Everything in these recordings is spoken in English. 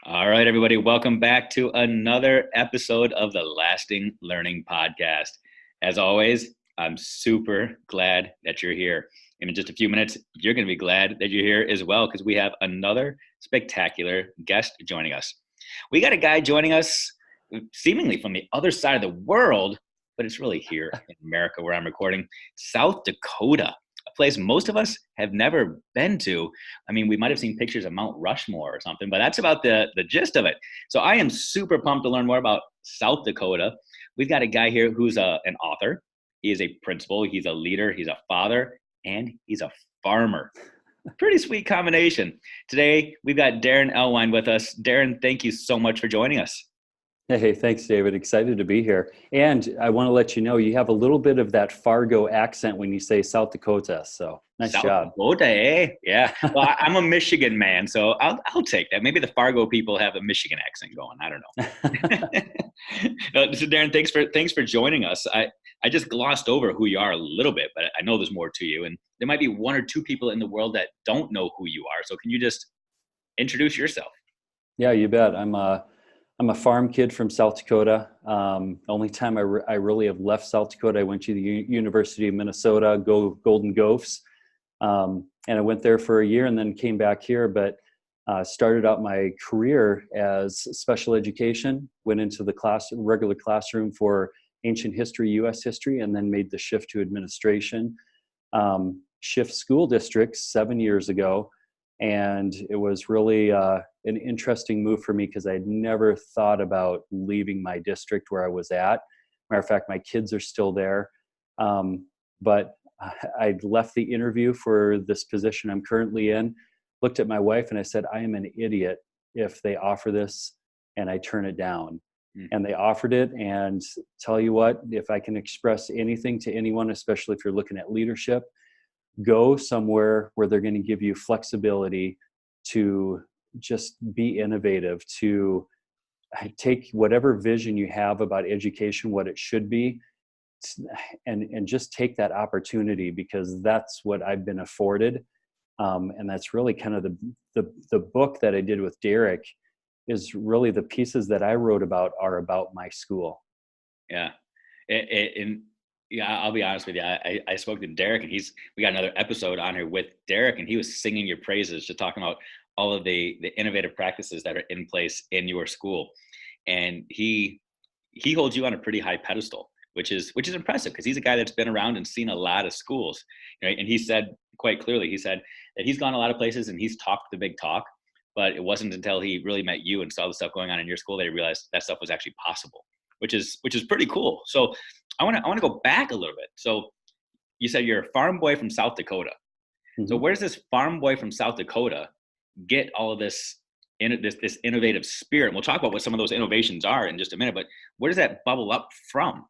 All right, everybody, welcome back to another episode of the Lasting Learning Podcast. As always, I'm super glad that you're here. And in just a few minutes, you're going to be glad that you're here as well, because we have another spectacular guest joining us. We got a guy joining us seemingly from the other side of the world, but it's really here in America where I'm recording, South Dakota. A place most of us have never been to. I mean, we might have seen pictures of Mount Rushmore or something, but that's about the gist of it. So I am super pumped to learn more about South Dakota. We've got a guy here who's an author. He is a principal. He's a leader. He's a father, and he's a farmer. Pretty sweet combination. Today, we've got Darren Ellwein with us. Darren, thank you so much for joining us. Hey, thanks, David. Excited to be here. And I want to let you know, you have a little bit of that Fargo accent when you say South Dakota. So nice South job. Dakota, eh? Yeah. Well, I'm a Michigan man, so I'll take that. Maybe the Fargo people have a Michigan accent going. I don't know. So Darren, thanks for joining us. I just glossed over who you are a little bit, but I know there's more to you. And there might be one or two people in the world that don't know who you are. So can you just introduce yourself? Yeah, you bet. I'm a farm kid from South Dakota. Only time I really have left South Dakota, I went to the University of Minnesota, go Golden Gophers. And I went there for a year and then came back here, but started out my career as special education, went into the regular classroom for ancient history, U.S. history, and then made the shift to administration. Shift school districts 7 years ago. And it was really an interesting move for me because I'd never thought about leaving my district where I was at. Matter of fact, my kids are still there. But I left the interview for this position I'm currently in, looked at my wife and I said, I am an idiot if they offer this and I turn it down. Mm-hmm. And they offered it, and tell you what, if I can express anything to anyone, especially if you're looking at leadership, go somewhere where they're going to give you flexibility to just be innovative, to take whatever vision you have about education, what it should be, and just take that opportunity, because that's what I've been afforded. And that's really kind of the book that I did with Derek is really the pieces that I wrote about are about my school. Yeah. Yeah, I'll be honest with you. I spoke to Derek, and we got another episode on here with Derek, and he was singing your praises, just talking about all of the innovative practices that are in place in your school. And he holds you on a pretty high pedestal, which is impressive, because he's a guy that's been around and seen a lot of schools. Right? And he said quite clearly, he said that he's gone a lot of places and he's talked the big talk, but it wasn't until he really met you and saw the stuff going on in your school that he realized that stuff was actually possible, which is pretty cool. So I want to go back a little bit. So you said you're a farm boy from South Dakota. Mm-hmm. So where's this farm boy from South Dakota get all of this innovative spirit? And we'll talk about what some of those innovations are in just a minute, but where does that bubble up from?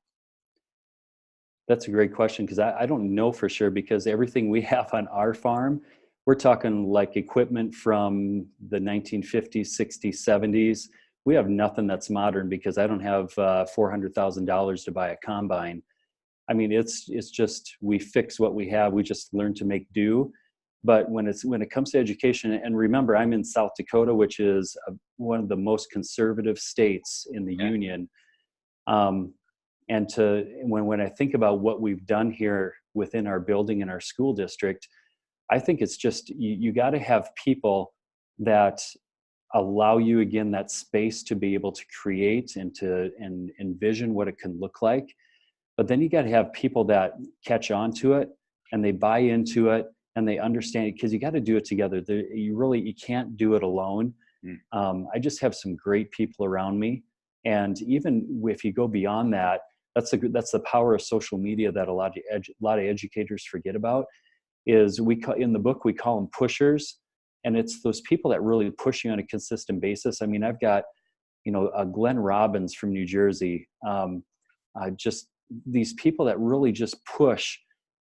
That's a great question, because I don't know for sure, because everything we have on our farm, we're talking like equipment from the 1950s, 60s, 70s. We have nothing that's modern, because I don't have $400,000 to buy a combine. I mean, it's just, we fix what we have. We just learn to make do. But when it comes to education, and remember, I'm in South Dakota, which is one of the most conservative states in the Union. And when I think about what we've done here within our building in our school district, I think it's just, you got to have people that allow you, again, that space to be able to create and envision what it can look like. But then you got to have people that catch on to it and they buy into it and they understand it, because you got to do it together. You can't do it alone. I just have some great people around me. And even if you go beyond that, that's the power of social media that a lot of educators forget about. Is in the book, we call them pushers. And it's those people that really push you on a consistent basis. I mean, I've got, Glenn Robbins from New Jersey, just these people that really just push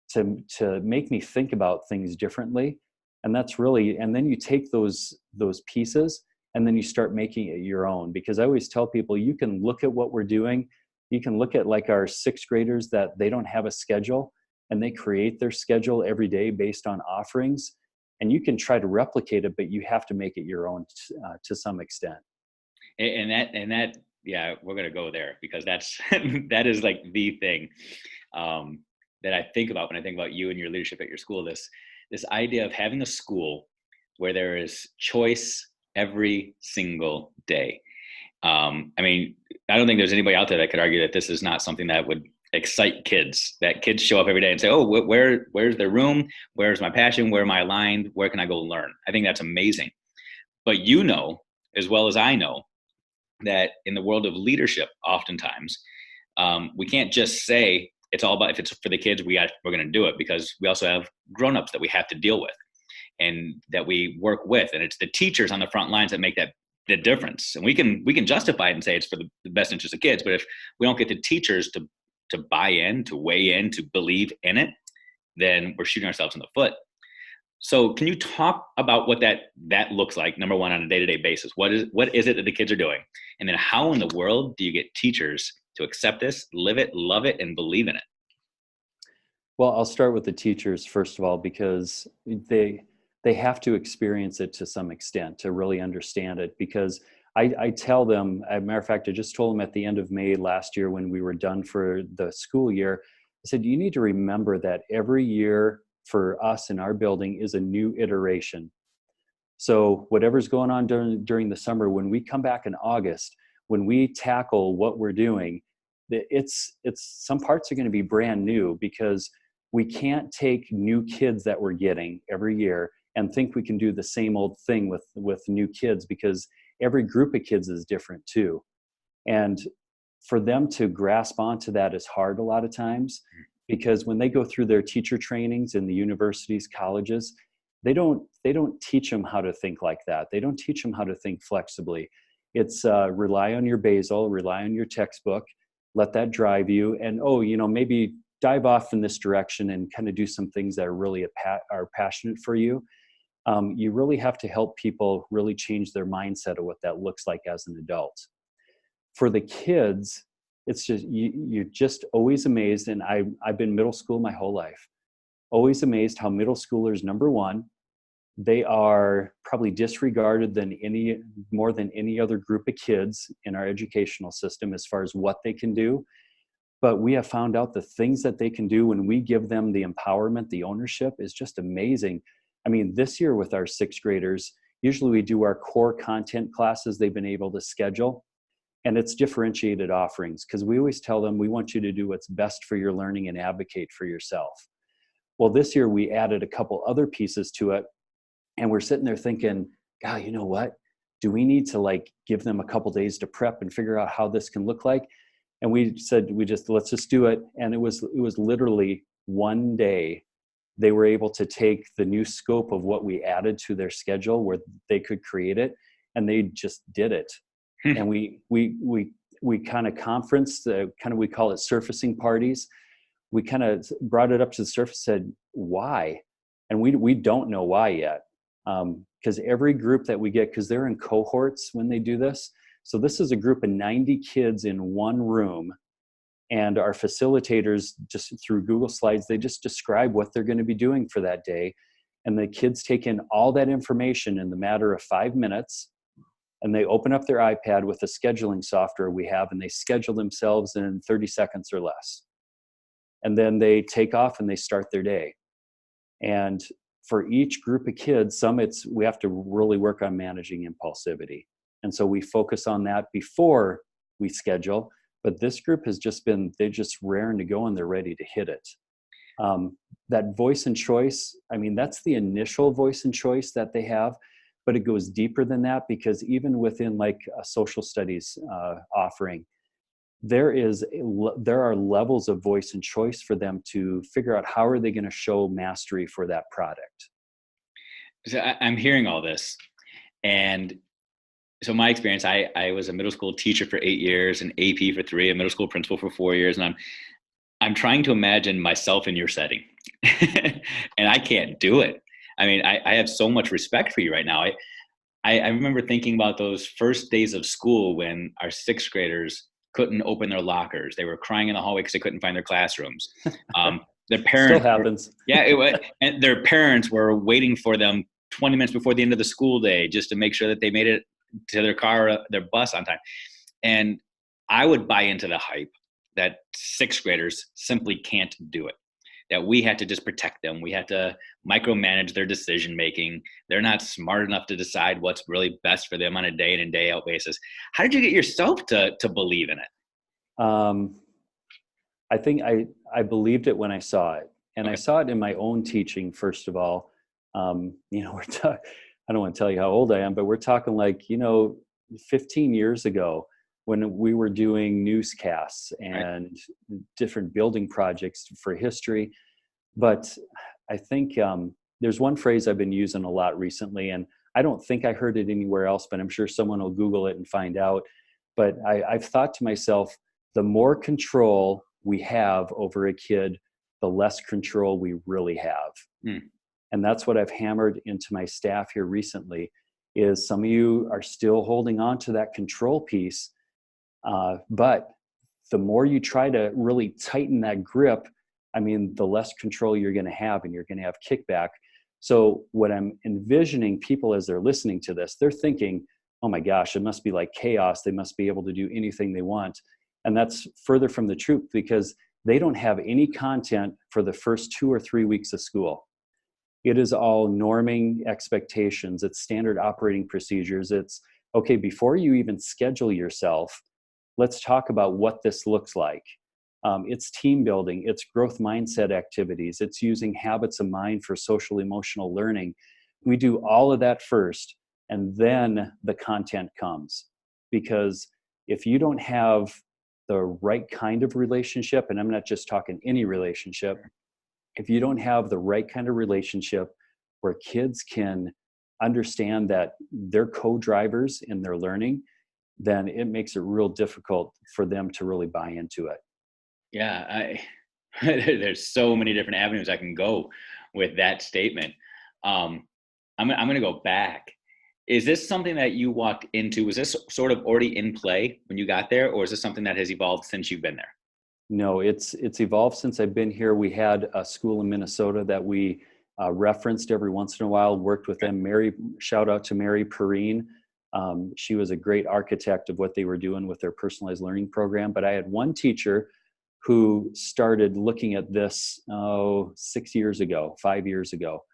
to make me think about things differently. And that's really, and then you take those pieces and then you start making it your own. Because I always tell people, you can look at what we're doing. You can look at like our sixth graders that they don't have a schedule and they create their schedule every day based on offerings. And you can try to replicate it, but you have to make it your own to some extent. And that, yeah, we're going to go there because that's, that is like the thing that I think about when I think about you and your leadership at your school, this idea of having a school where there is choice every single day. I mean, I don't think there's anybody out there that could argue that this is not something that would excite kids, that kids show up every day and say, oh, where's their room? Where's my passion? Where am I aligned? Where can I go learn? I think that's amazing. But you know, as well as I know, that in the world of leadership, oftentimes, we can't just say it's all about, if it's for the kids, we're going to do it, because we also have grownups that we have to deal with and that we work with. And it's the teachers on the front lines that make that the difference. And we can justify it and say it's for the best interest of kids. But if we don't get the teachers to buy in, to weigh in, to believe in it, then we're shooting ourselves in the foot. So can you talk about what that looks like, number one, on a day-to-day basis? What is it that the kids are doing? And then how in the world do you get teachers to accept this, live it, love it, and believe in it? Well, I'll start with the teachers, first of all, because they have to experience it to some extent to really understand it. Because I tell them, as a matter of fact, I just told them at the end of May last year when we were done for the school year, I said, you need to remember that every year for us in our building is a new iteration. So whatever's going on during the summer, when we come back in August, when we tackle what we're doing, it's some parts are going to be brand new, because we can't take new kids that we're getting every year and think we can do the same old thing with new kids, because every group of kids is different too. And for them to grasp onto that is hard a lot of times, because when they go through their teacher trainings in the universities, colleges, they don't teach them how to think like that. They don't teach them how to think flexibly. It's rely on your basal, rely on your textbook, let that drive you, and maybe dive off in this direction and kind of do some things that are really are passionate for you. You really have to help people really change their mindset of what that looks like as an adult. For the kids, it's just you're just always amazed, and I've been middle school my whole life. Always amazed how middle schoolers, number one, they are probably disregarded more than any other group of kids in our educational system as far as what they can do. But we have found out the things that they can do when we give them the empowerment, the ownership, is just amazing. I mean, this year with our sixth graders, usually we do our core content classes they've been able to schedule, and it's differentiated offerings, because we always tell them we want you to do what's best for your learning and advocate for yourself. Well, this year we added a couple other pieces to it, and we're sitting there thinking, God, you know what? Do we need to give them a couple days to prep and figure out how this can look like? And we said, let's just do it. And it was literally one day they were able to take the new scope of what we added to their schedule where they could create it, and they just did it. And we kind of conferenced, we call it surfacing parties. We kind of brought it up to the surface, said, why? And we don't know why yet. Because every group that we get, because they're in cohorts when they do this. So this is a group of 90 kids in one room. And our facilitators, just through Google Slides, they just describe what they're going to be doing for that day. And the kids take in all that information in the matter of 5 minutes. And they open up their iPad with the scheduling software we have, and they schedule themselves in 30 seconds or less. And then they take off and they start their day. And for each group of kids, we have to really work on managing impulsivity. And so we focus on that before we schedule. But this group has they're just raring to go, and they're ready to hit it. That voice and choice, I mean, that's the initial voice and choice that they have, but it goes deeper than that, because even within a social studies offering, there are levels of voice and choice for them to figure out how are they going to show mastery for that product. So I'm hearing all this, and so my experience, I was a middle school teacher for 8 years, an AP for 3, a middle school principal for 4 years, and I'm trying to imagine myself in your setting, and I can't do it. I mean, I have so much respect for you right now. I remember thinking about those first days of school when our sixth graders couldn't open their lockers. They were crying in the hallway because they couldn't find their classrooms. Their parents still happens. And their parents were waiting for them 20 minutes before the end of the school day just to make sure that they made it to their car, their bus on time. And I would buy into the hype that sixth graders simply can't do it, that we had to just protect them. We had to micromanage their decision making. They're not smart enough to decide what's really best for them on a day in and day out basis. How did you get yourself to believe in it? I think I believed it when I saw it, and I saw it in my own teaching. First of all, I don't want to tell you how old I am, but we're talking 15 years ago when we were doing newscasts and different building projects for history. But I think there's one phrase I've been using a lot recently, and I don't think I heard it anywhere else, but I'm sure someone will Google it and find out. But I've thought to myself, the more control we have over a kid, the less control we really have. And that's what I've hammered into my staff here recently, is some of you are still holding on to that control piece. But the more you try to really tighten that grip, the less control you're going to have, and you're going to have kickback. So what I'm envisioning people as they're listening to this, they're thinking, oh my gosh, it must be like chaos. They must be able to do anything they want. And that's further from the truth, because they don't have any content for the first 2 or 3 weeks of school. It is all norming expectations. It's standard operating procedures. It's, okay, before you even schedule yourself, let's talk about what this looks like. It's team building, it's growth mindset activities, it's using habits of mind for social emotional learning. We do all of that first, and then the content comes. Because if you don't have the right kind of relationship, and I'm not just talking any relationship, if you don't have the right kind of relationship where kids can understand that they're co-drivers in their learning, then it makes it real difficult for them to really buy into it. Yeah, there's so many different avenues I can go with that statement. I'm going to go back. Is this something that you walked into? Was this sort of already in play when you got there, or is this something that has evolved since you've been there? No, it's evolved since I've been here. We had a school in Minnesota that we referenced every once in a while, worked with them. Shout out to Mary Perrine. She was a great architect of what they were doing with their personalized learning program. But I had one teacher who started looking at this 6 years ago, 5 years ago.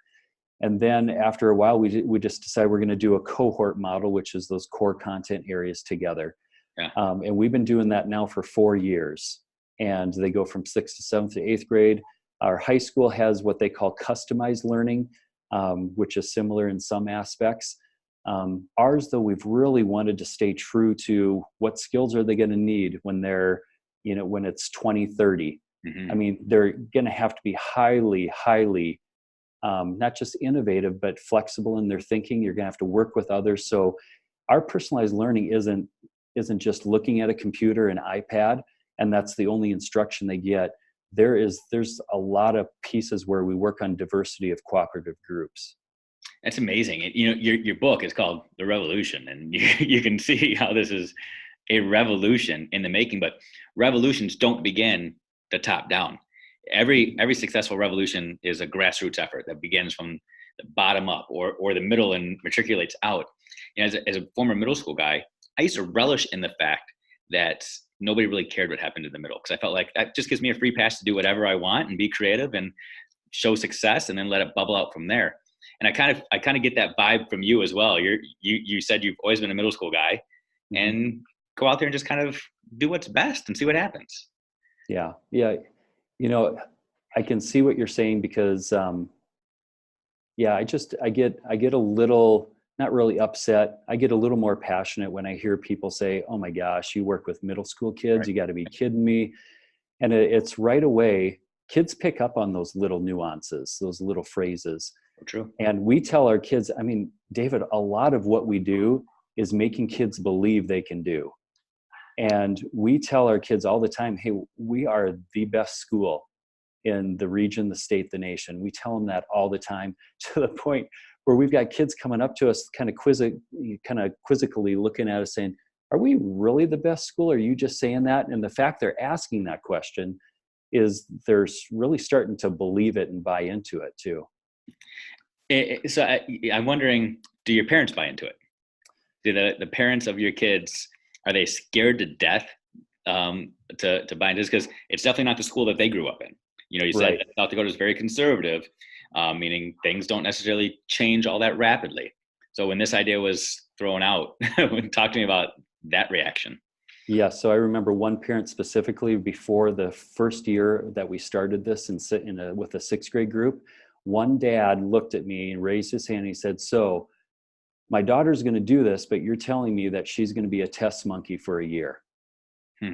And then after a while, we just decided we're going to do a cohort model, which is those core content areas together. Yeah. And we've been doing that now for 4 years. And they go from 6th to 7th to 8th grade. Our high school has what they call customized learning, which is similar in some aspects. Ours, though, we've really wanted to stay true to what skills are they going to need when they're, when it's 2030. Mm-hmm. They're going to have to be highly, highly, not just innovative, but flexible in their thinking. You're going to have to work with others. So our personalized learning isn't just looking at a computer and iPad, and that's the only instruction they get. There's a lot of pieces where we work on diversity of cooperative groups. That's amazing. Your book is called The Revolution, and you can see how this is a revolution in the making. But revolutions don't begin the top down. Every successful revolution is a grassroots effort that begins from the bottom up, or the middle and matriculates out. As a former middle school guy, I used to relish in the fact that nobody really cared what happened in the middle, because I felt like that just gives me a free pass to do whatever I want and be creative and show success, and then let it bubble out from there. And I kind of get that vibe from you as well. You said you've always been a middle school guy, and go out there and just kind of do what's best and see what happens. Yeah. I can see what you're saying, because I get a little, not really upset. I get a little more passionate when I hear people say, oh my gosh, you work with middle school kids. Right. You got to be kidding me. And it's right away, kids pick up on those little nuances, those little phrases. True. And we tell our kids, David, a lot of what we do is making kids believe they can do. And we tell our kids all the time, hey, we are the best school in the region, the state, the nation. We tell them that all the time, to the point where we've got kids coming up to us kind of quizzically looking at us saying, are we really the best school? Or are you just saying that? And the fact they're asking that question is they're really starting to believe it and buy into it too. So I'm wondering, do your parents buy into it? do the parents of your kids, are they scared to death to buy into this? Because it's definitely not the school that they grew up in. You know, you said Right. that South Dakota is very conservative, meaning things don't necessarily change all that rapidly. So when this idea was thrown out, talk to me about that reaction. Yeah, so I remember one parent specifically before the first year that we started this with a sixth grade group. One dad looked at me and raised his hand and he said, "So my daughter's going to do this, but you're telling me that she's going to be a test monkey for a year." Hmm.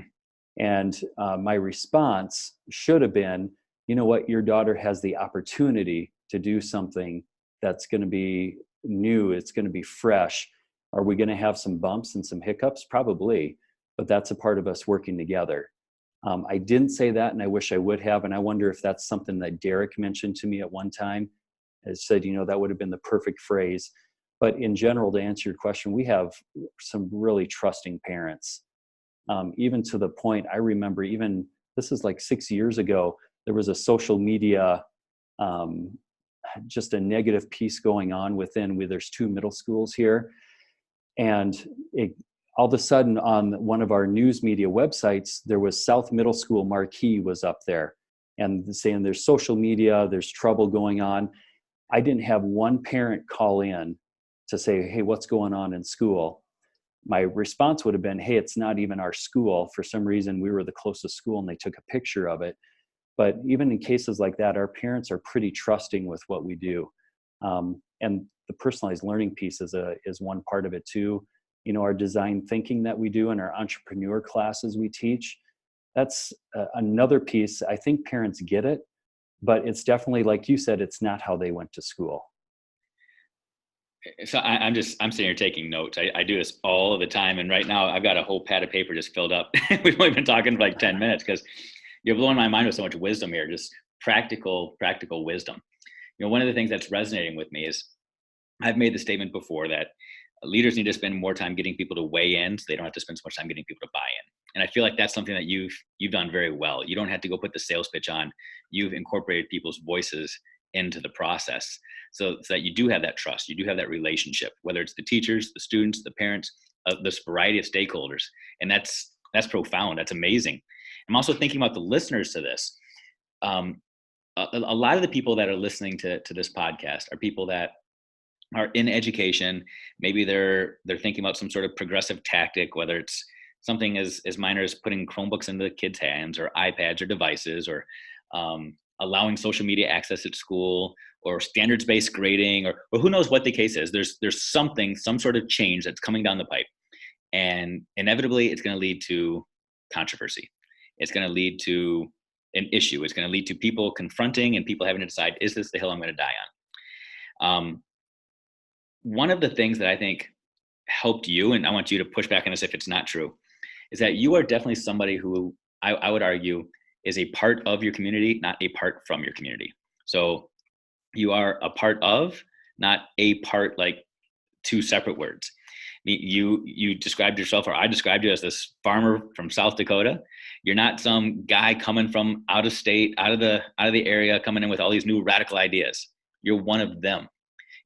And my response should have been, you know what, your daughter has the opportunity to do something that's going to be new, it's going to be fresh. Are we going to have some bumps and some hiccups? Probably, but that's a part of us working together. I didn't say that, and I wish I would have, and I wonder if that's something that Derek mentioned to me at one time. I said, you know, that would have been the perfect phrase. But in general, to answer your question, we have some really trusting parents. Even to the point, I remember, even this is like 6 years ago, there was a social media, just a negative piece going on there's 2 middle schools here. And all of a sudden on one of our news media websites, there was South Middle School marquee was up there and saying there's social media, there's trouble going on. I didn't have one parent call in to say, hey, what's going on in school? My response would have been, hey, it's not even our school. For some reason, we were the closest school and they took a picture of it. But even in cases like that, our parents are pretty trusting with what we do. And the personalized learning piece is one part of it too. You know, our design thinking that we do and our entrepreneur classes we teach, that's another piece. I think parents get it, but it's definitely, like you said, it's not how they went to school. So I'm sitting here taking notes. I do this all of the time. And right now I've got a whole pad of paper just filled up. We've only been talking for like 10 minutes because you're blowing my mind with so much wisdom here, just practical wisdom. You know, one of the things that's resonating with me is I've made the statement before that leaders need to spend more time getting people to weigh in so they don't have to spend so much time getting people to buy in. And I feel like that's something that you've done very well. You don't have to go put the sales pitch on. You've incorporated people's voices into the process so that you do have that trust, you do have that relationship, whether it's the teachers, the students, the parents, this variety of stakeholders. And that's profound. That's amazing. I'm also thinking about the listeners to this. A lot of the people that are listening to this podcast are people that are in education. Maybe they're thinking about some sort of progressive tactic, whether it's something as minor as putting Chromebooks into the kids' hands or iPads or devices, or allowing social media access at school, or standards-based grading, or who knows what the case is. There's some sort of change that's coming down the pipe, and inevitably it's going to lead to controversy. It's going to lead to an issue. It's going to lead to people confronting and people having to decide, is this the hill I'm going to die on? One of the things that I think helped you, and I want you to push back on this if it's not true, is that you are definitely somebody who I would argue is a part of your community, not a part from your community. So you are a part of, not a part, like 2 separate words. You described yourself, or I described you, as this farmer from South Dakota. You're not some guy coming from out of state, out of the area, coming in with all these new radical ideas. You're one of them.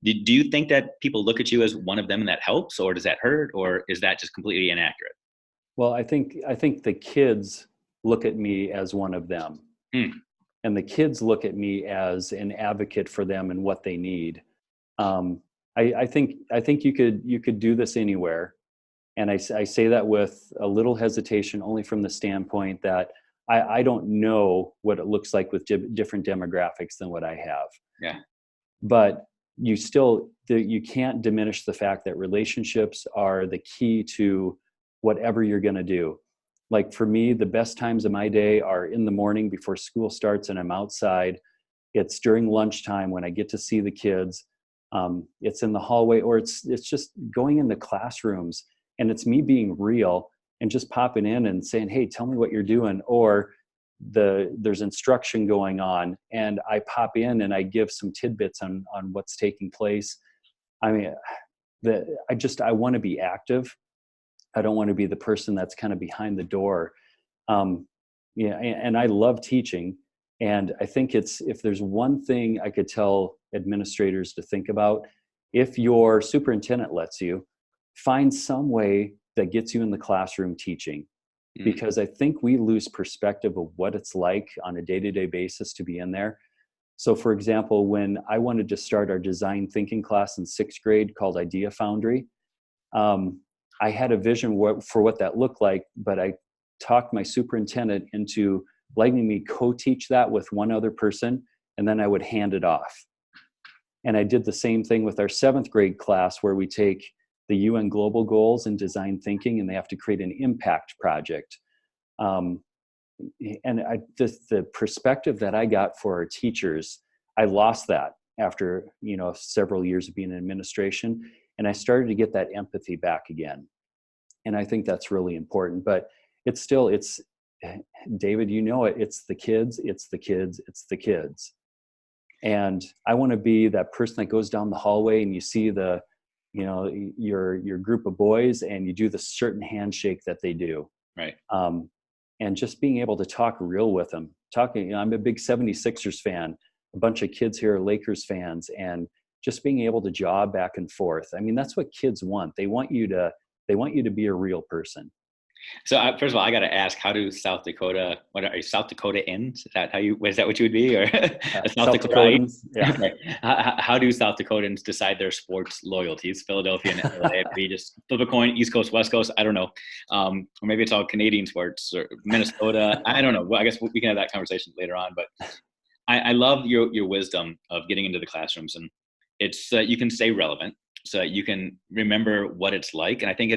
Do you think that people look at you as one of them and that helps, or does that hurt, or is that just completely inaccurate? Well, I think the kids look at me as one of them. And the kids look at me as an advocate for them and what they need. I think you could do this anywhere. And I say that with a little hesitation, only from the standpoint that I don't know what it looks like with different demographics than what I have. Yeah. But you can't diminish the fact that relationships are the key to whatever you're going to do. Like for me, the best times of my day are in the morning before school starts and I'm outside. It's during lunchtime when I get to see the kids. It's in the hallway, or it's just going in the classrooms, and it's me being real and just popping in and saying, hey, tell me what you're doing. Or there's instruction going on and I pop in and I give some tidbits on what's taking place. I mean, I want to be active. I don't want to be the person that's kind of behind the door. And I love teaching. And I think if there's one thing I could tell administrators to think about, if your superintendent lets you, find some way that gets you in the classroom teaching, because I think we lose perspective of what it's like on a day-to-day basis to be in there. So for example, when I wanted to start our design thinking class in 6th grade called Idea Foundry, I had a vision for what that looked like, but I talked my superintendent into letting me co-teach that with one other person, and then I would hand it off. And I did the same thing with our 7th grade class, where we take the UN Global Goals and design thinking, and they have to create an impact project. And the perspective that I got for our teachers, I lost that after several years of being in administration, and I started to get that empathy back again. And I think that's really important. But it's David, it's the kids, it's the kids, it's the kids. And I want to be that person that goes down the hallway and you see your group of boys, and you do the certain handshake that they do. Right. And just being able to talk real with them. I'm a big 76ers fan. A bunch of kids here are Lakers fans, and just being able to jaw back and forth. I mean, that's what kids want. They want you to be a real person. So first of all, I got to ask, how do South Dakotaans? Is that what you would be, or South Dakotans? Yeah. Okay. How do South Dakotans decide their sports loyalties? Philadelphia and LA, we just flip a coin, East Coast, West Coast. I don't know, or maybe it's all Canadian sports, or Minnesota. I don't know. Well, I guess we can have that conversation later on. But I love your wisdom of getting into the classrooms, and it's you can stay relevant, so you can remember what it's like. And I think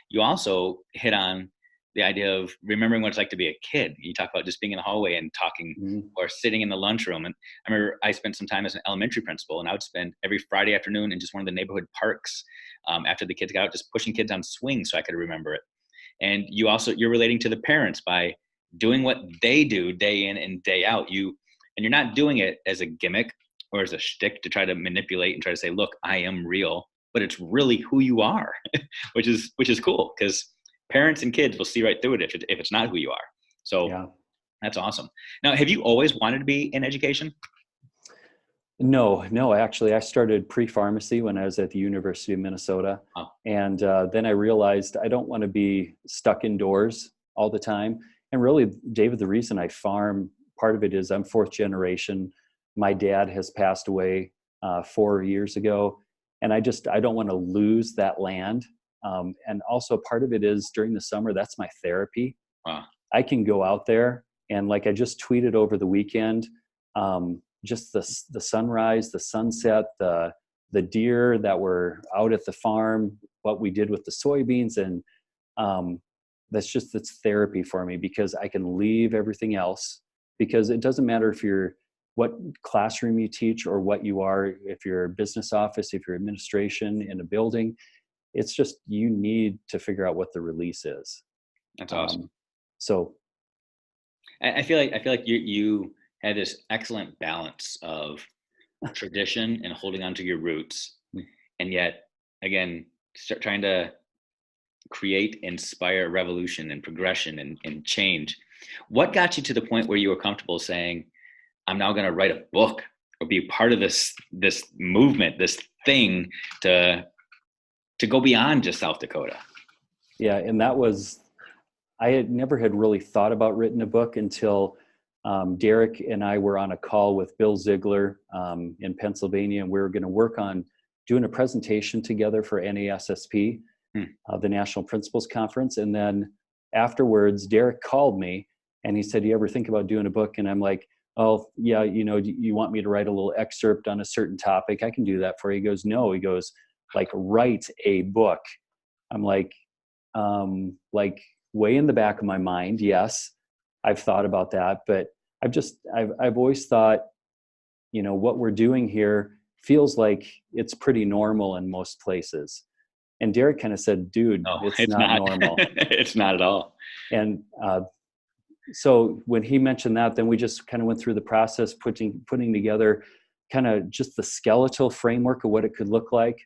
you also hit on the idea of remembering what it's like to be a kid. You talk about just being in the hallway and talking, or sitting in the lunchroom. And I remember I spent some time as an elementary principal, and I would spend every Friday afternoon in just one of the neighborhood parks after the kids got out, just pushing kids on swings so I could remember it. And you're relating to the parents by doing what they do day in and day out. And you're not doing it as a gimmick or as a shtick to try to manipulate and try to say, look, I am real, but it's really who you are, which is cool, because parents and kids will see right through it if it's not who you are. So yeah. That's awesome. Now, have you always wanted to be in education? No, actually, I started pre-pharmacy when I was at the University of Minnesota. Oh. And then I realized I don't want to be stuck indoors all the time. And really, David, the reason I farm, part of it is I'm 4th generation. My dad has passed away 4 years ago. And I don't want to lose that land. And also part of it is during the summer, that's my therapy. Wow. I can go out there, and like I just tweeted over the weekend, just the sunrise, the sunset, the deer that were out at the farm, what we did with the soybeans. And that's therapy for me, because I can leave everything else, because it doesn't matter what classroom you teach or what you are, if you're a business office, if you're administration in a building. It's just, you need to figure out what the release is. That's awesome. So I feel like you had this excellent balance of tradition and holding on to your roots, and yet again, start trying to create, inspire revolution and progression and change. What got you to the point where you were comfortable saying, I'm now going to write a book or be part of this movement, this thing to go beyond just South Dakota? Yeah, and I had never really thought about writing a book until Derek and I were on a call with Bill Ziegler in Pennsylvania, and we were going to work on doing a presentation together for NASSP, the National Principals Conference. And then afterwards, Derek called me and he said, "You ever think about doing a book?" And I'm like, "Oh, yeah, you want me to write a little excerpt on a certain topic? I can do that for you." He goes, "No." He goes, like, write a book. I'm like way in the back of my mind, yes, I've thought about that, but I've always thought, what we're doing here feels like it's pretty normal in most places. And Derek kind of said, "Dude, no, it's not normal." It's not at all. And so when he mentioned that, then we just kind of went through the process, putting together kind of just the skeletal framework of what it could look like.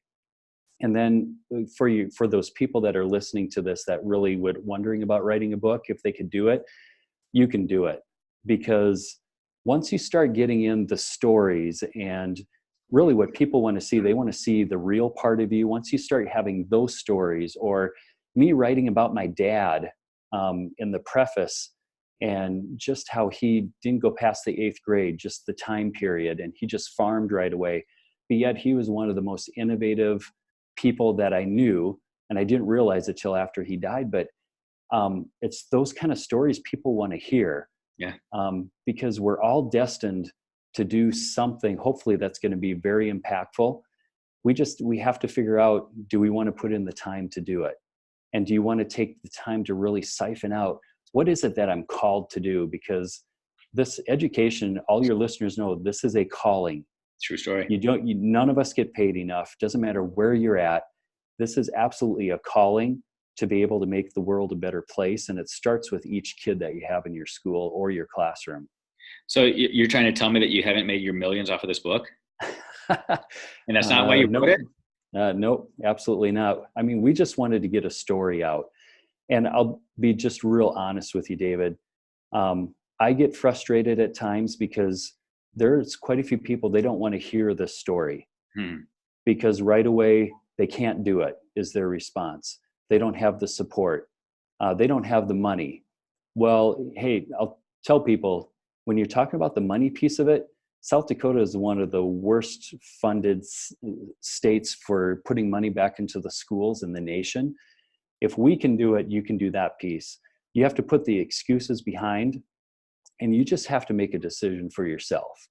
And then for those people that are listening to this that really wondering about writing a book, if they could do it, you can do it. Because once you start getting in the stories and really what people want to see. They want to see the real part of you. Once you start having those stories, or me writing about my dad in the preface, and just how he didn't go past the 8th grade, just the time period, and he just farmed right away. But yet he was one of the most innovative people that I knew, and I didn't realize it till after he died. But it's those kind of stories people want to hear. Yeah. Because we're all destined to do something, hopefully that's going to be very impactful. We have to figure out, do we want to put in the time to do it? And do you want to take the time to really siphon out, what is it that I'm called to do? Because this education, all your listeners know, this is a calling. True story. None of us get paid enough. Doesn't matter where you're at. This is absolutely a calling to be able to make the world a better place. And it starts with each kid that you have in your school or your classroom. So you're trying to tell me that you haven't made your millions off of this book? And that's not why you wrote it? Nope, absolutely not. I mean, we just wanted to get a story out. And I'll be just real honest with you, David. I get frustrated at times because there's quite a few people, they don't want to hear this story because right away they can't do it, is their response. They don't have the support. They don't have the money. Well, hey, I'll tell people, when you're talking about the money piece of it, South Dakota is one of the worst funded states for putting money back into the schools in the nation. If we can do it, you can do that piece. You have to put the excuses behind, and you just have to make a decision for yourself.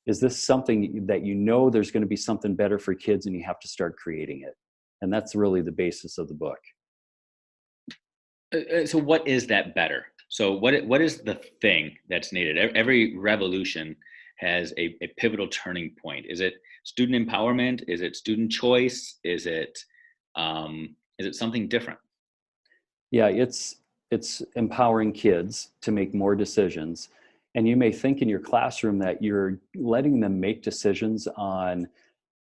Is this something that you know there's going to be something better for kids, and you have to start creating it? And that's really the basis of the book. So what is that better? So what is the thing that's needed? Every revolution has a pivotal turning point. Is it student empowerment? Is it student choice? Is it something different? Yeah, it's empowering kids to make more decisions. And you may think in your classroom that you're letting them make decisions on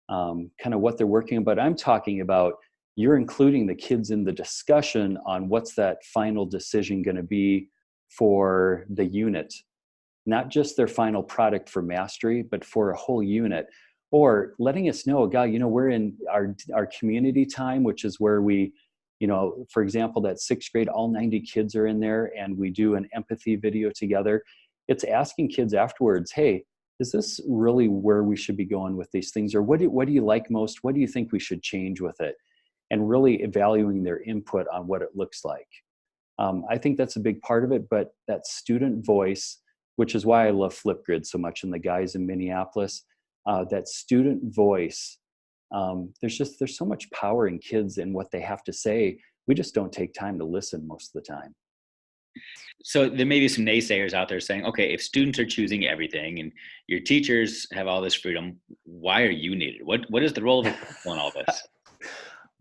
kind of what they're working on, but I'm talking about you're including the kids in the discussion on what's that final decision going to be for the unit, not just their final product for mastery, but for a whole unit. Or letting us know, God, we're in our community time, which is where we, for example, that 6th grade, all 90 kids are in there and we do an empathy video together. It's asking kids afterwards, hey, is this really where we should be going with these things? Or what do you like most? What do you think we should change with it? And really evaluating their input on what it looks like. I think that's a big part of it, but that student voice, which is why I love Flipgrid so much and the guys in Minneapolis, that student voice, there's so much power in kids and what they have to say. We just don't take time to listen most of the time. So there may be some naysayers out there saying, okay, if students are choosing everything and your teachers have all this freedom, why are you needed? What is the role of a principal in all this?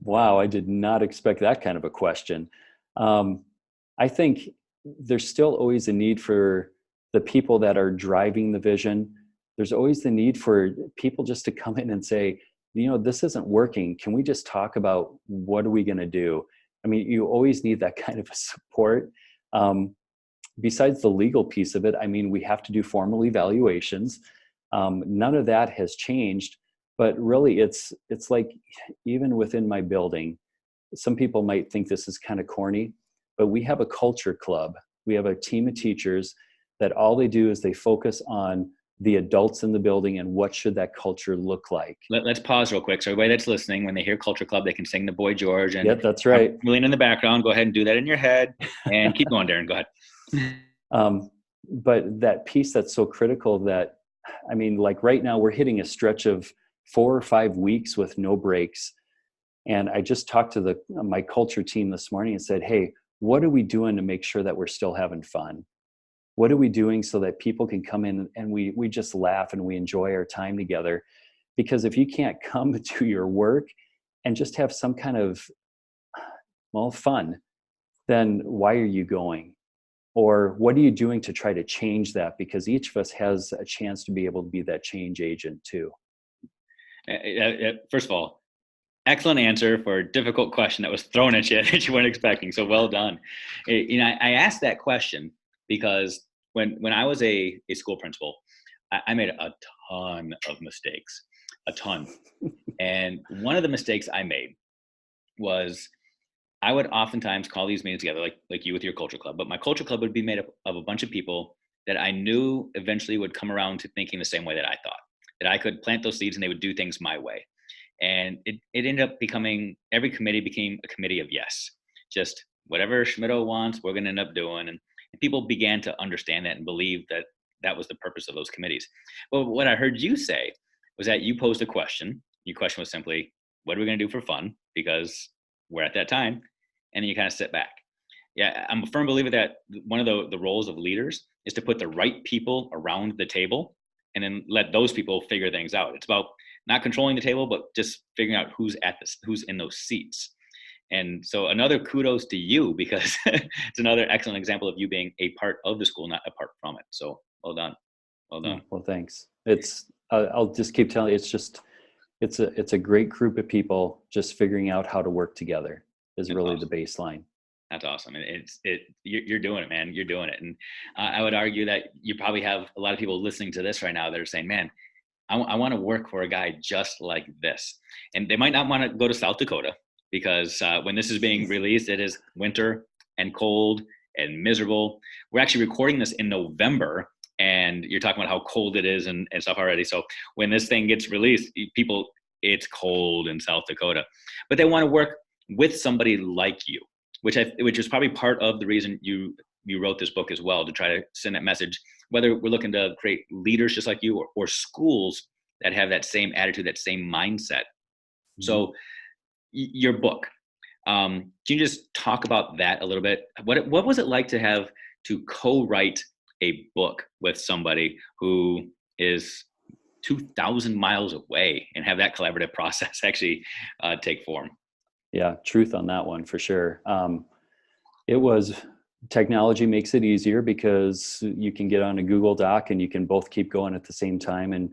Wow, I did not expect that kind of a question. I think there's still always a need for the people that are driving the vision. There's always the need for people just to come in and say, this isn't working. Can we just talk about what are we going to do? I mean, you always need that kind of a support. Besides the legal piece of it, I mean, we have to do formal evaluations. None of that has changed. But really, it's like, even within my building, some people might think this is kind of corny, but we have a culture club. We have a team of teachers that all they do is they focus on the adults in the building and what should that culture look like. Let's pause real quick. So everybody that's listening, when they hear Culture Club, they can sing the Boy George. And yep, that's right. Feeling in the background, go ahead and do that in your head and keep going, Darren. Go ahead. But that piece that's so critical that, I mean, like right now we're hitting a stretch of 4 or 5 weeks with no breaks. And I just talked to my culture team this morning and said, hey, what are we doing to make sure that we're still having fun? What are we doing so that people can come in and we just laugh and we enjoy our time together? Because if you can't come to your work and just have some kind of, fun, then why are you going? Or what are you doing to try to change that? Because each of us has a chance to be able to be that change agent too. First of all, excellent answer for a difficult question that was thrown at you that you weren't expecting. So well done. I asked that question because when I was a school principal, I made a ton of mistakes. a ton. And one of the mistakes I made was I would oftentimes call these meetings together, like you with your culture club, but my culture club would be made up of a bunch of people that I knew eventually would come around to thinking the same way that I thought, that I could plant those seeds and they would do things my way. And it ended up becoming, every committee became a committee of yes. Just whatever Schmitto wants, we're going to end up doing. And people began to understand that and believe that that was the purpose of those committees. But what I heard you say was that you posed a question. Your question was simply, what are we going to do for fun? Because we're at that time. And then you kind of sit back. Yeah, I'm a firm believer that one of the roles of leaders is to put the right people around the table and then let those people figure things out. It's about not controlling the table, but just figuring out who's who's in those seats. And so another kudos to you, because it's another excellent example of you being a part of the school, not apart from it. So well done. Well done. Well, thanks. It's, I'll just keep telling you, it's a great group of people just figuring out how to work together is really awesome. The baseline. That's awesome. And you're doing it, man. You're doing it. And I would argue that you probably have a lot of people listening to this right now that are saying, man, I want to work for a guy just like this. And they might not want to go to South Dakota because when this is being released, it is winter and cold and miserable. We're actually recording this in November, and you're talking about how cold it is and stuff already. So when this thing gets released, it's cold in South Dakota. But they want to work with somebody like you, which is probably part of the reason you wrote this book as well, to try to send that message, whether we're looking to create leaders just like you or schools that have that same attitude, that same mindset. Mm-hmm. So your book, can you just talk about that a little bit? What was it like to have to co-write a book with somebody who is 2,000 miles away and have that collaborative process actually take form? Yeah, truth on that one for sure. Technology makes it easier because you can get on a Google Doc and you can both keep going at the same time and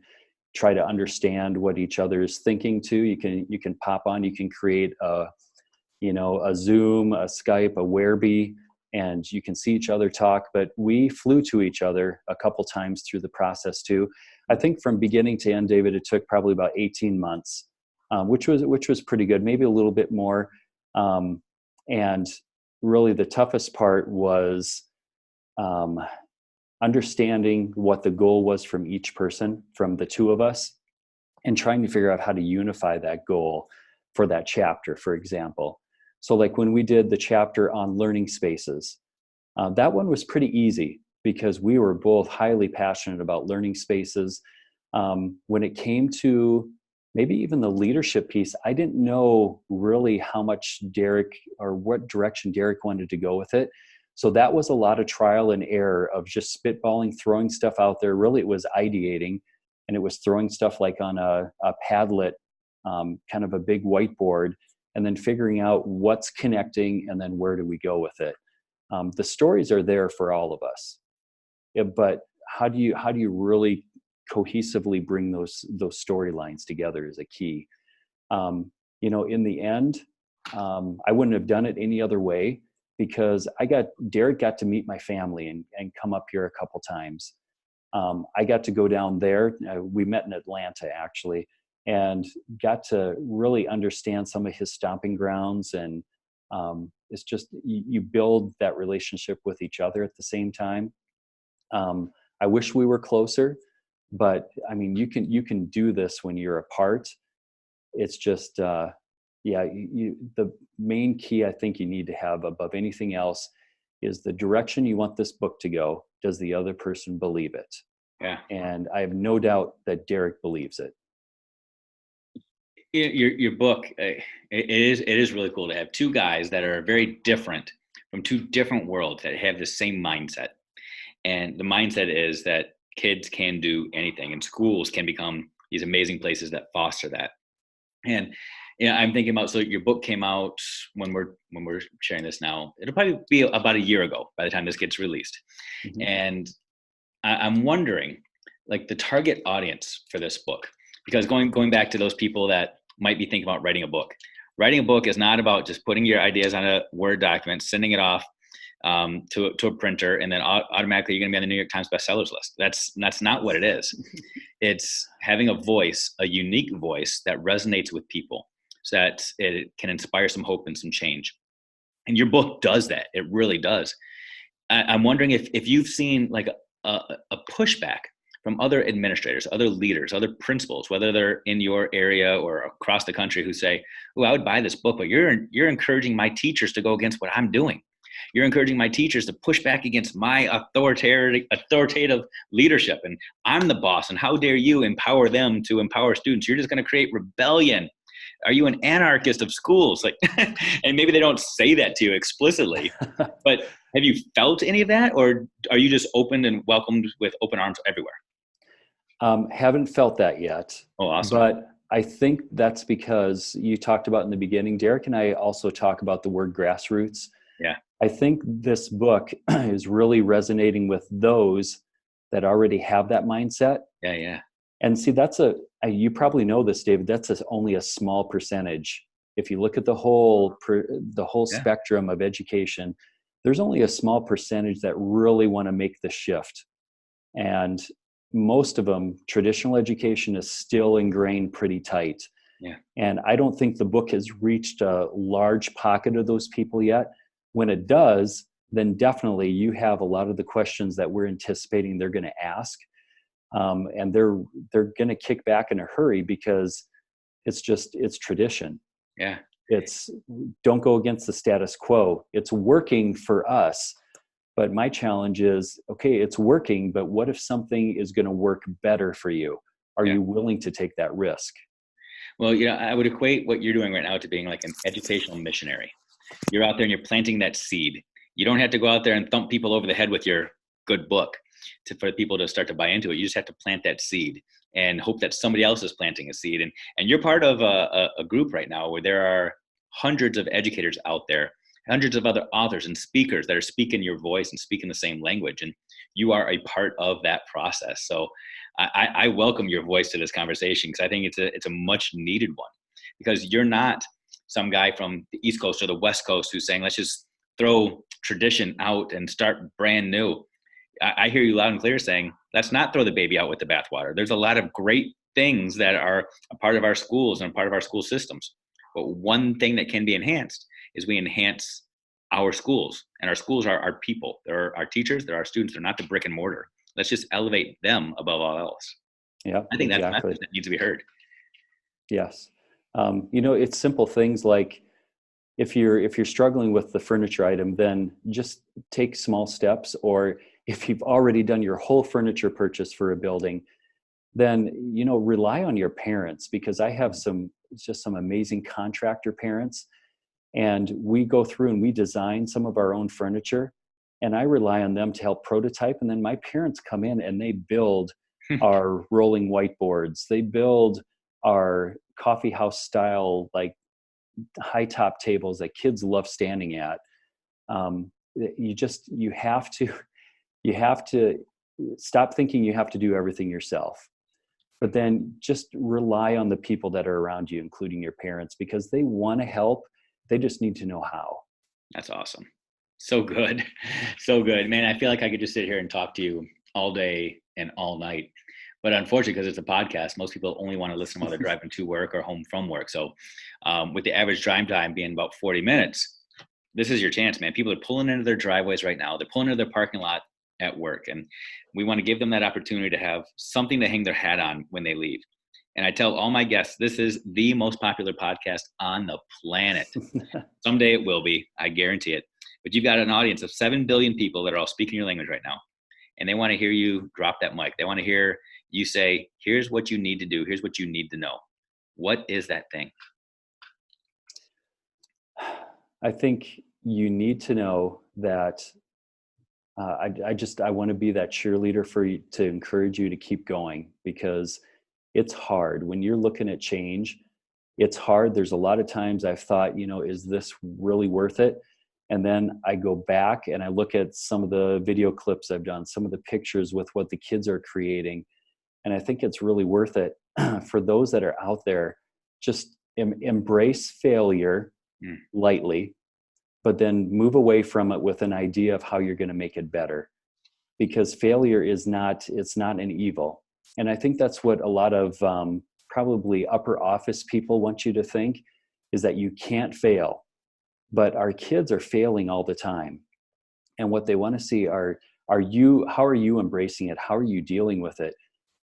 try to understand what each other is thinking too. You can pop on, you can create a Zoom, a Skype, a Whereby, and you can see each other talk. But we flew to each other a couple times through the process too. I think from beginning to end, David, it took probably about 18 months, which was pretty good, maybe a little bit more. And really the toughest part was understanding what the goal was from each person, from the two of us, and trying to figure out how to unify that goal for that chapter, for example. So like when we did the chapter on learning spaces, that one was pretty easy because we were both highly passionate about learning spaces. When it came to maybe even the leadership piece, I didn't know really how much Derek or what direction Derek wanted to go with it. So that was a lot of trial and error of just spitballing, throwing stuff out there. Really, it was ideating, and it was throwing stuff like on a Padlet, kind of a big whiteboard, and then figuring out what's connecting and then where do we go with it. The stories are there for all of us, but how do you really cohesively bring those storylines together is a key. In the end, I wouldn't have done it any other way because Derek got to meet my family and come up here a couple times. I got to go down there. We met in Atlanta actually, and got to really understand some of his stomping grounds. And it's just, you build that relationship with each other at the same time. I wish we were closer, but I mean, you can do this when you're apart. It's just, the main key I think you need to have above anything else is the direction you want this book to go. Does the other person believe it? Yeah. And I have no doubt that Derek believes it. Your book, it is really cool to have two guys that are very different from two different worlds that have the same mindset. And the mindset is that kids can do anything, and schools can become these amazing places that foster that. And I'm thinking about, so your book came out when we're sharing this now, it'll probably be about a year ago by the time this gets released. Mm-hmm. And I'm wondering, like, the target audience for this book, because going back to those people that might be thinking about writing a book is not about just putting your ideas on a Word document, sending it off to a printer, and then automatically you're going to be on the New York Times bestsellers list. That's not what it is. It's having a voice, a unique voice that resonates with people, so that it can inspire some hope and some change. And your book does that. It really does. I'm wondering if you've seen like a pushback from other administrators, other leaders, other principals, whether they're in your area or across the country, who say, "Oh, I would buy this book, but you're encouraging my teachers to go against what I'm doing. You're encouraging my teachers to push back against my authoritative leadership, and I'm the boss. And how dare you empower them to empower students? You're just going to create rebellion. Are you an anarchist of schools?" Like, and maybe they don't say that to you explicitly, but have you felt any of that, or are you just opened and welcomed with open arms everywhere? Haven't felt that yet. Oh, awesome. But I think that's because you talked about in the beginning, Derek and I also talk about the word grassroots. Yeah. I think this book is really resonating with those that already have that mindset. Yeah. Yeah. And see, you probably know this, David, only a small percentage. If you look at the whole Yeah. spectrum of education, there's only a small percentage that really want to make the shift. And most of them, traditional education is still ingrained pretty tight. Yeah. And I don't think the book has reached a large pocket of those people yet. When it does, then definitely you have a lot of the questions that we're anticipating they're going to ask. And they're going to kick back in a hurry because it's tradition. Yeah. It's don't go against the status quo. It's working for us. But my challenge is, okay, it's working, but what if something is going to work better for you? Are you willing to take that risk? Well, I would equate what you're doing right now to being like an educational missionary. You're out there and you're planting that seed. You don't have to go out there and thump people over the head with your good book for people to start to buy into it. You just have to plant that seed and hope that somebody else is planting a seed. And you're part of a group right now where there are hundreds of educators out there, hundreds of other authors and speakers that are speaking your voice and speaking the same language. And you are a part of that process. So I welcome your voice to this conversation, because I think it's a much needed one, because you're not some guy from the East Coast or the West Coast who's saying, let's just throw tradition out and start brand new. I hear you loud and clear saying, let's not throw the baby out with the bathwater. There's a lot of great things that are a part of our schools and part of our school systems. But one thing that can be enhanced is we enhance our schools, and our schools are our people. They're our teachers, they're our students. They're not the brick and mortar. Let's just elevate them above all else. Yeah, I think exactly. that's a message that needs to be heard. Yes. It's simple things like if you're struggling with the furniture item, then just take small steps. Or if you've already done your whole furniture purchase for a building, then, rely on your parents, because I have some amazing contractor parents, and we go through and we design some of our own furniture, and I rely on them to help prototype. And then my parents come in and they build our rolling whiteboards. They build our coffee house style, like high top tables that kids love standing at. You have to stop thinking you have to do everything yourself, but then just rely on the people that are around you, including your parents, because they want to help. They just need to know how. That's awesome. So good. So good, man. I feel like I could just sit here and talk to you all day and all night. But unfortunately, because it's a podcast, most people only want to listen while they're driving to work or home from work. So with the average drive time being about 40 minutes, this is your chance, man. People are pulling into their driveways right now. They're pulling into their parking lot at work. And we want to give them that opportunity to have something to hang their hat on when they leave. And I tell all my guests, this is the most popular podcast on the planet. Someday it will be, I guarantee it. But you've got an audience of 7 billion people that are all speaking your language right now. And they want to hear you drop that mic. They want to hear you say, here's what you need to do. Here's what you need to know. What is that thing? I think you need to know that I want to be that cheerleader for you, to encourage you to keep going, because it's hard when you're looking at change. It's hard. There's a lot of times I've thought, is this really worth it? And then I go back and I look at some of the video clips I've done, some of the pictures with what the kids are creating. And I think it's really worth it. For those that are out there, just embrace failure lightly, but then move away from it with an idea of how you're going to make it better. Because failure is not, it's not an evil. And I think that's what a lot of probably upper office people want you to think, is that you can't fail. But our kids are failing all the time. And what they want to see are you, how are you embracing it? How are you dealing with it?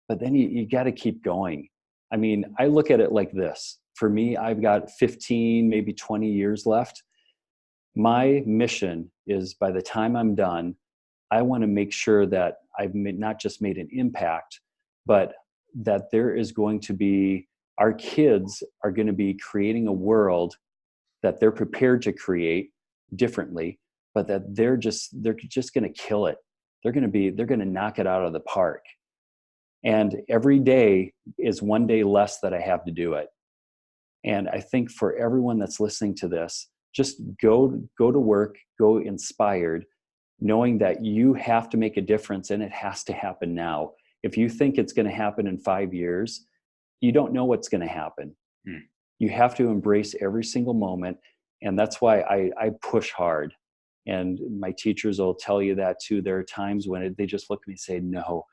But then you got to keep going. I mean, I look at it like this. For me, I've got 15, maybe 20 years left. My mission is, by the time I'm done, I want to make sure that I've not just made an impact, but that there is going to be, our kids are going to be creating a world that they're prepared to create differently, but that they're just going to kill it. They're going to knock it out of the park. And every day is one day less that I have to do it. And I think for everyone that's listening to this, just go to work, go inspired, knowing that you have to make a difference and it has to happen now. If you think it's going to happen in 5 years, you don't know what's going to happen. You have to embrace every single moment. And that's why I push hard. And my teachers will tell you that too. There are times when they just look at me and say, no,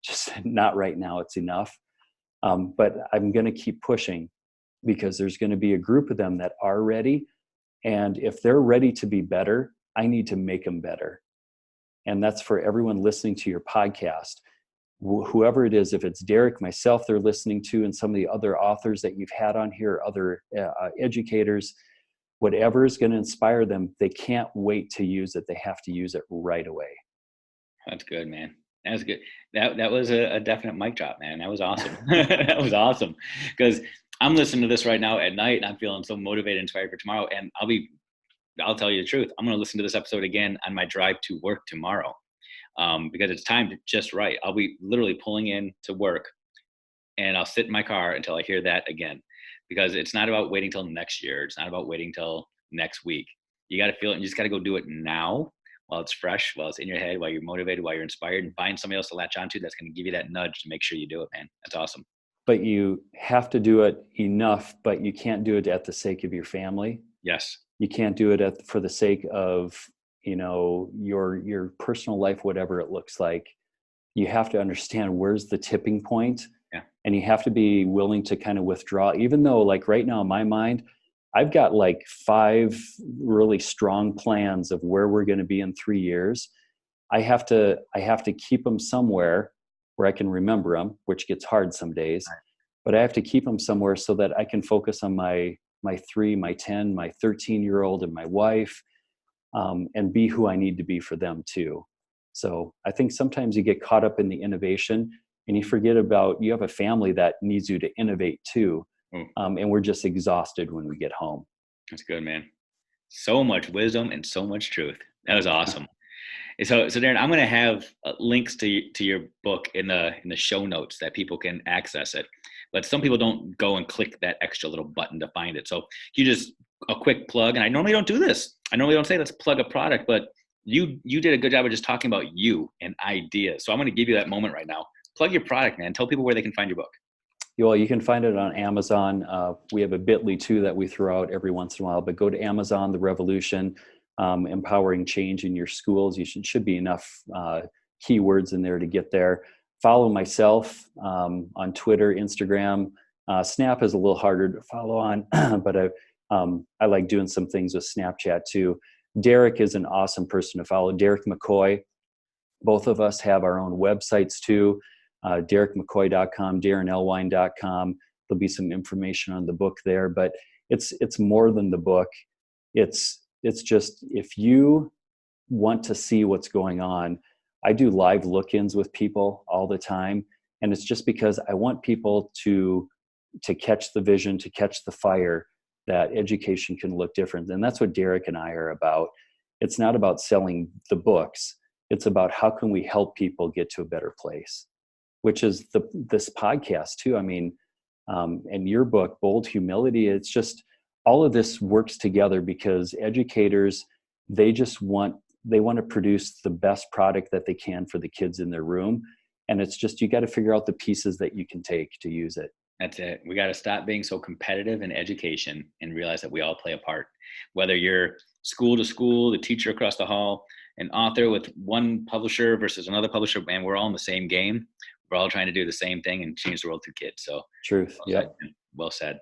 just not right now. It's enough. But I'm going to keep pushing, because there's going to be a group of them that are ready. And if they're ready to be better, I need to make them better. And that's for everyone listening to your podcast. Whoever it is, if it's Derek, myself, they're listening to, and some of the other authors that you've had on here, other educators, whatever is going to inspire them, they can't wait to use it. They have to use it right away. That's good, man. That was good. That was a definite mic drop, man. That was awesome. That was awesome. Because I'm listening to this right now at night, and I'm feeling so motivated and inspired for tomorrow. And I'll tell you the truth. I'm going to listen to this episode again on my drive to work tomorrow, because it's timed just right. I'll be literally pulling in to work, and I'll sit in my car until I hear that again, because it's not about waiting till next year. It's not about waiting till next week. You got to feel it, and you just got to go do it now, while it's fresh, while it's in your head, while you're motivated, while you're inspired, and find somebody else to latch onto that's going to give you that nudge to make sure you do it, man. That's awesome. But you have to do it enough, but you can't do it at the sake of your family. Yes. You can't do it for the sake of, your personal life, whatever it looks like. You have to understand where's the tipping point. Yeah. And you have to be willing to kind of withdraw, even though, like right now in my mind, I've got like 5 really strong plans of where we're going to be in 3 years. I have to keep them somewhere where I can remember them, which gets hard some days, but I have to keep them somewhere so that I can focus on my 3, my 10, my 13-year-old and my wife, and be who I need to be for them too. So I think sometimes you get caught up in the innovation and you forget about, you have a family that needs you to innovate too. And we're just exhausted when we get home. That's good, man. So much wisdom and so much truth. That was awesome. So Darren, I'm going to have links to your book in the show notes that people can access it. But some people don't go and click that extra little button to find it. So you just a quick plug, and I normally don't do this. I normally don't say let's plug a product, but you did a good job of just talking about you and ideas. So I'm going to give you that moment right now. Plug your product, man. Tell people where they can find your book. Well, you can find it on Amazon. We have a bit.ly too that we throw out every once in a while, but go to Amazon, The Revolution, Empowering Change in Your Schools. You should be enough keywords in there to get there. Follow myself on Twitter, Instagram. Snap is a little harder to follow on, but I like doing some things with Snapchat too. Derek is an awesome person to follow. Derek McCoy. Both of us have our own websites too. DerekMcCoy.com, DarrenEllwein.com. There'll be some information on the book there, but it's more than the book. It's just, if you want to see what's going on, I do live look-ins with people all the time, and it's just because I want people to catch the vision, to catch the fire, that education can look different. And that's what Derek and I are about. It's not about selling the books. It's about how can we help people get to a better place, which is this podcast too. I mean, and your book, Bold Humility, it's just all of this works together because educators, they want to produce the best product that they can for the kids in their room. And it's just, you got to figure out the pieces that you can take to use it. That's it. We got to stop being so competitive in education and realize that we all play a part. Whether you're school to school, the teacher across the hall, an author with one publisher versus another publisher, and we're all in the same game. We're all trying to do the same thing and change the world through kids. So truth. well Yep. said. Well said.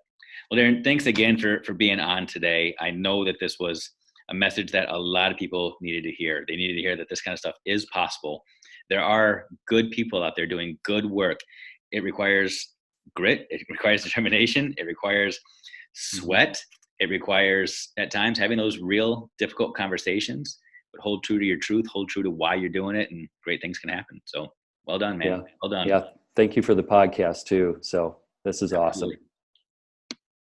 Well, Darren, thanks again for being on today. I know that this was a message that a lot of people needed to hear. They needed to hear that this kind of stuff is possible. There are good people out there doing good work. It requires grit. It requires determination. It requires sweat. It requires at times having those real difficult conversations, but hold true to your truth, hold true to why you're doing it, and great things can happen. So well done, man. Yeah. Well done. Yeah. Thank you for the podcast too. So this is awesome.